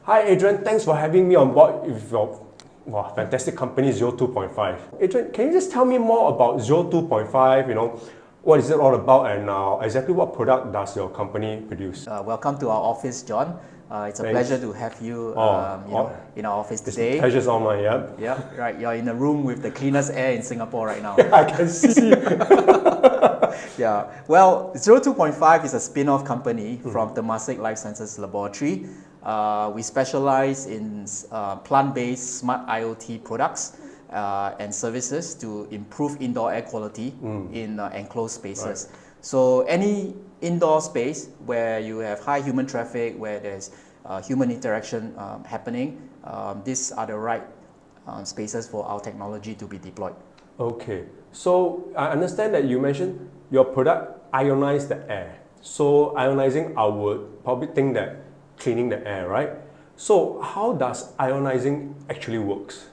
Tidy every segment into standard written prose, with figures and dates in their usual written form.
Hi Adrian, thanks for having me on board with your fantastic company Zero2.5. Adrian, can you just tell me more about Zero2.5, what is it all about and exactly what product does your company produce? Welcome to our office, John. It's a pleasure to have you, in our office today. The pleasure's all mine, yeah. Yeah, right. You're in a room with the cleanest air in Singapore right now. I can see. Yeah. Well, Zero2.5 is a spin-off company from Temasek Life Sciences Laboratory. We specialize in plant-based smart IoT products and services to improve indoor air quality in enclosed spaces. Right. So any indoor space where you have high human traffic, where there's human interaction happening, these are the right spaces for our technology to be deployed. Okay, so I understand that you mentioned your product ionize the air. So ionizing, I would probably think that cleaning the air, right? So how does ionizing actually works?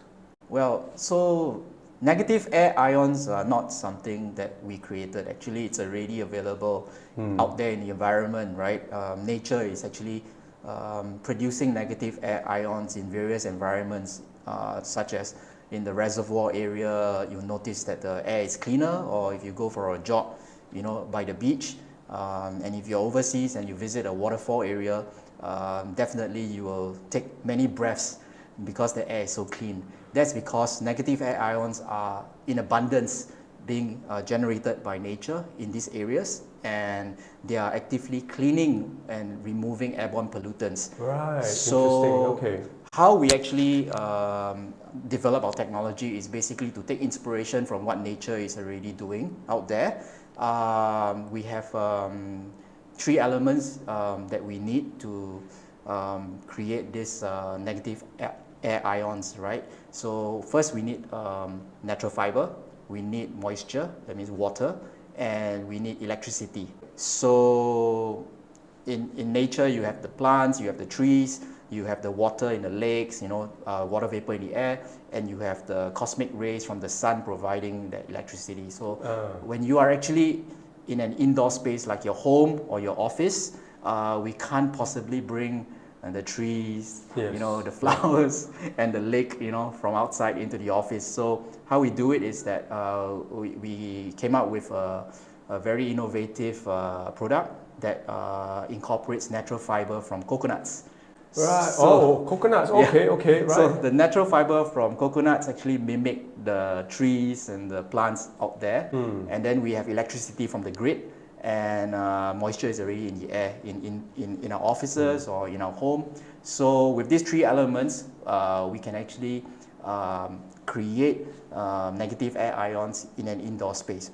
Well, so negative air ions are not something that we created. Actually, it's already available out there in the environment, right? Nature is actually producing negative air ions in various environments, such as in the reservoir area. You'll notice that the air is cleaner, or if you go for a jog, by the beach, and if you're overseas and you visit a waterfall area, definitely you will take many breaths because the air is so clean. That's because negative air ions are in abundance being generated by nature in these areas, and they are actively cleaning and removing airborne pollutants. Right, so interesting, okay. How we actually develop our technology is basically to take inspiration from what nature is already doing out there. We have three elements that we need to create this negative air ions, right? So first we need natural fiber, we need moisture, that means water, and we need electricity. So in nature you have the plants, you have the trees, you have the water in the lakes, water vapor in the air, and you have the cosmic rays from the sun providing the electricity. So when you are actually in an indoor space like your home or your office, we can't possibly bring the trees, yes, the flowers and the lake, from outside into the office. So how we do it is that we came up with a very innovative product that incorporates natural fiber from coconuts. Right. So, coconuts. Okay, yeah. Okay, right. So the natural fiber from coconuts actually mimic the trees and the plants out there, and then we have electricity from the grid, and moisture is already in the air in our offices or in our home. So with these three elements, we can actually create negative air ions in an indoor space.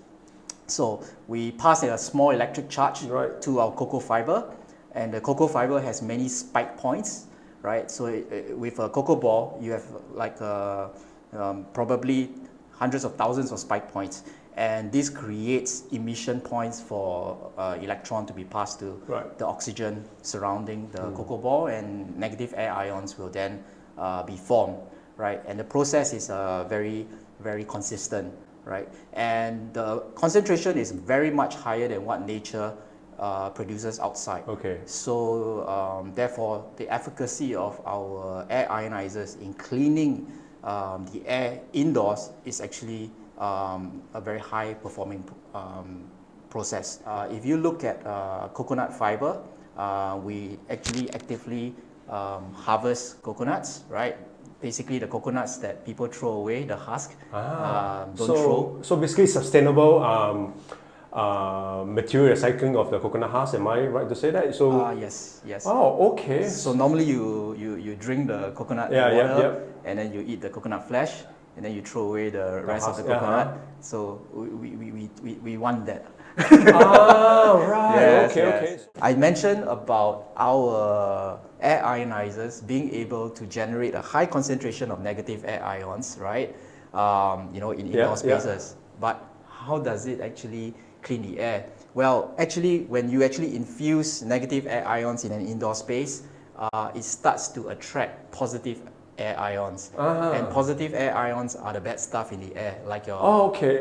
So we pass a small electric charge to our cocoa fiber, and the cocoa fiber has many spike points, right? So with a cocoa ball, you have like probably hundreds of thousands of spike points, and this creates emission points for electron to be passed to the oxygen surrounding the cocoa ball, and negative air ions will then be formed, right? And the process is very, very consistent, right? And the concentration is very much higher than what nature produces outside. Okay. So therefore, the efficacy of our air ionisers in cleaning the air indoors is actually a very high performing process. If you look at coconut fiber, we actually actively harvest coconuts, right? Basically the coconuts that people throw away, the husk, don't throw. So basically sustainable material recycling of the coconut husk, am I right to say that? So yes. Oh, okay. So normally you drink the coconut water, and then you eat the coconut flesh, and then you throw away the rest of the coconut. So we want that. Right. Yes, okay. I mentioned about our air ionizers being able to generate a high concentration of negative air ions, right? In indoor spaces. But how does it actually clean the air? Well, actually, when you actually infuse negative air ions in an indoor space, it starts to attract positive air ions. And positive air ions are the bad stuff in the air, like your...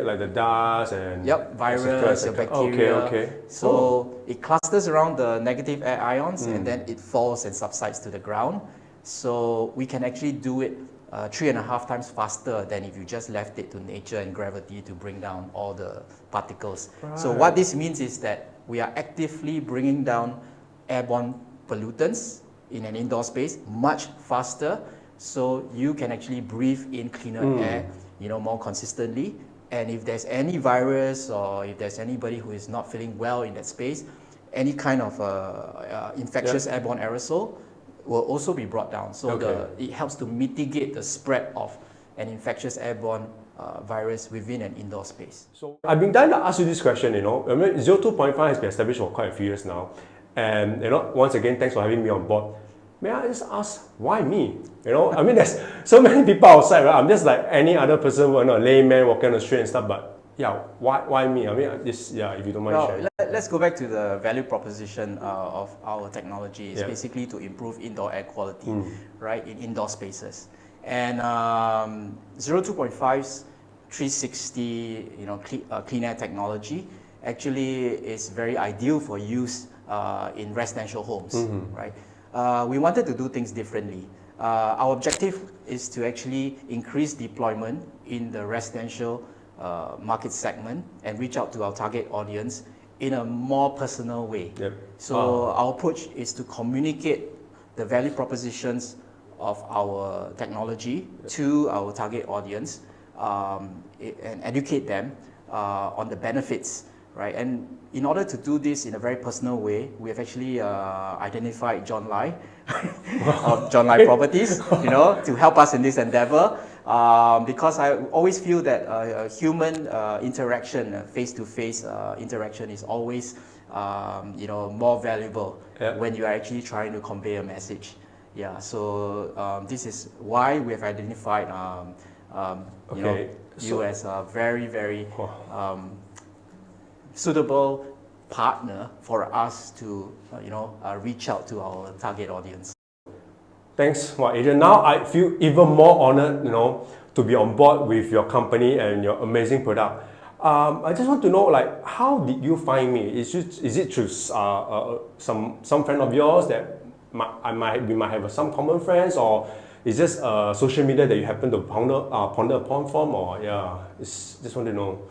like the dust and... virus, your bacteria. So it clusters around the negative air ions, and then it falls and subsides to the ground. So we can actually do it 3.5 times faster than if you just left it to nature and gravity to bring down all the particles. So what this means is that we are actively bringing down airborne pollutants in an indoor space much faster, so you can actually breathe in cleaner air, more consistently. And if there's any virus or if there's anybody who is not feeling well in that space, any kind of infectious airborne aerosol will also be brought down. So it helps to mitigate the spread of an infectious airborne virus within an indoor space. So I've been dying to ask you this question, I mean, 0.2.5 has been established for quite a few years now. And, once again, thanks for having me on board. May I just ask, why me? I mean, there's so many people outside, right? I'm just like any other person, a layman walking on the street and stuff, but yeah, why me? I mean, if you don't mind sharing. Let's go back to the value proposition of our technology. It's basically to improve indoor air quality, right, in indoor spaces. And 0.2.5's 360, clean air technology actually is very ideal for use in residential homes, right? We wanted to do things differently. Our objective is to actually increase deployment in the residential market segment and reach out to our target audience in a more personal way. So our approach is to communicate the value propositions of our technology to our target audience and educate them on the benefits, right? And in order to do this in a very personal way, we have actually identified John Lai of John Lai Properties, to help us in this endeavor. Because I always feel that human interaction, face-to-face interaction, is always more valuable when you are actually trying to convey a message. Yeah, so this is why we have identified you as a very, very suitable partner for us to reach out to our target audience. Thanks, Adrian. Now I feel even more honored, to be on board with your company and your amazing product. I just want to know, how did you find me? Is it through some friend of yours that we might have some common friends, or is this social media that you happen to ponder upon from, or just want to know.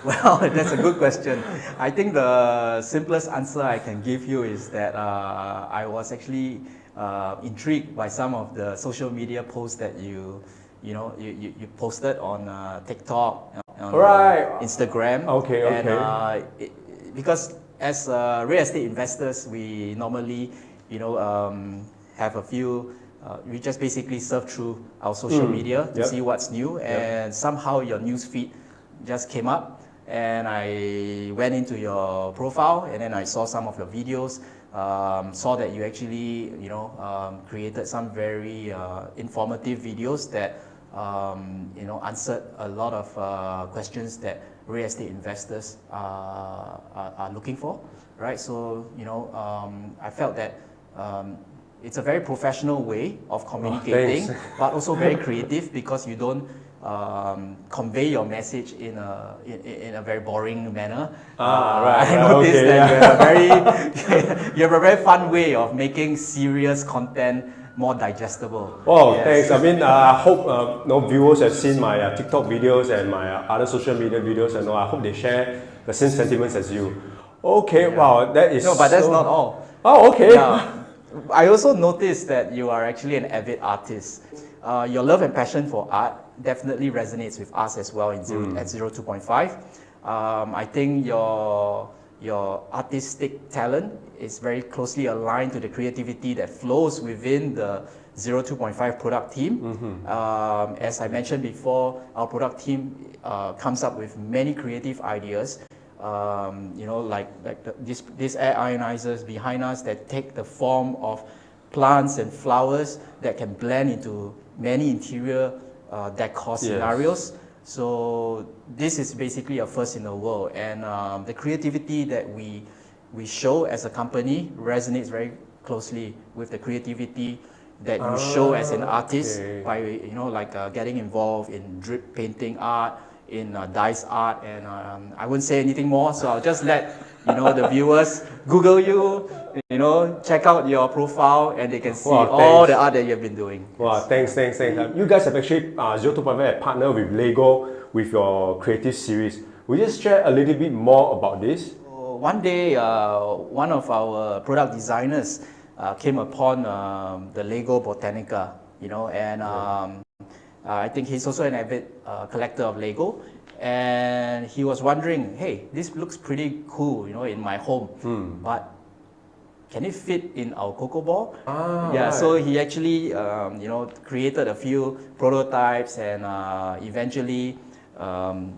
Well, that's a good question. I think the simplest answer I can give you is that I was actually intrigued by some of the social media posts that you posted on TikTok, on Instagram. Because as real estate investors, we normally, have a few. We just basically surf through our social media to see what's new, and somehow your news feed just came up, and I went into your profile, and then I saw some of your videos. Saw that you actually, created some very informative videos that, answered a lot of questions that real estate investors are looking for, right? So, I felt that it's a very professional way of communicating, but also very creative, because you don't convey your message in a very boring manner. I noticed that you have a very fun way of making serious content more digestible. Oh, thanks. I mean, I hope viewers have seen my TikTok videos and my other social media videos, and I hope they share the same sentiments as you. Okay, wow, that is. No, but that's not all. Oh, okay. I also noticed that you are actually an avid artist. Your love and passion for art definitely resonates with us as well at 0.2.5. I think your artistic talent is very closely aligned to the creativity that flows within the 0.2.5 product team. As I mentioned before, our product team comes up with many creative ideas. These air ionisers behind us that take the form of plants and flowers that can blend into many interior decor scenarios. So this is basically a first in the world, and the creativity that we show as a company resonates very closely with the creativity that you show as an artist by getting involved in drip painting art, in dice art, and I won't say anything more, so I'll just let the viewers Google you, check out your profile, and they can see all the art that you've been doing. Wow, thanks. You guys have actually, Zero2.5 a partner with Lego with your creative series. Will you just share a little bit more about this? One day, one of our product designers came upon the Lego Botanica, and I think he's also an avid collector of Lego, and he was wondering, hey, this looks pretty cool, in my home, but can it fit in our cocoa ball? Right. So he actually, created a few prototypes, and eventually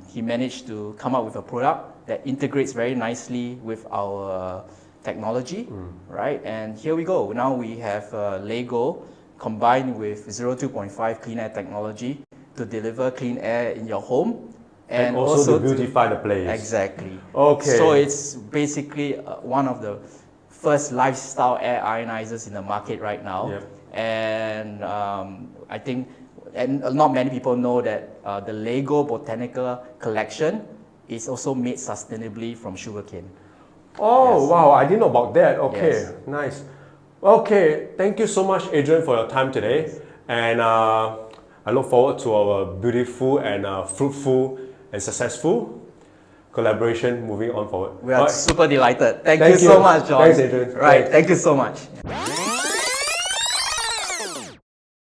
he managed to come up with a product that integrates very nicely with our technology, right? And here we go. Now we have Lego combined with 0.2.5 clean air technology to deliver clean air in your home. And also to beautify the place. Exactly. Okay. So it's basically one of the first lifestyle air ionizers in the market right now. Yep. And I think not many people know that the Lego Botanica collection is also made sustainably from sugarcane. Oh, wow, I didn't know about that. Okay, Yes. nice. Okay, thank you so much, Adrian, for your time today. And I look forward to our beautiful and fruitful and successful collaboration moving on forward. We are super delighted. Thank Thank you so much, John. Thanks, Adrian. Right, Thanks. thank you so much.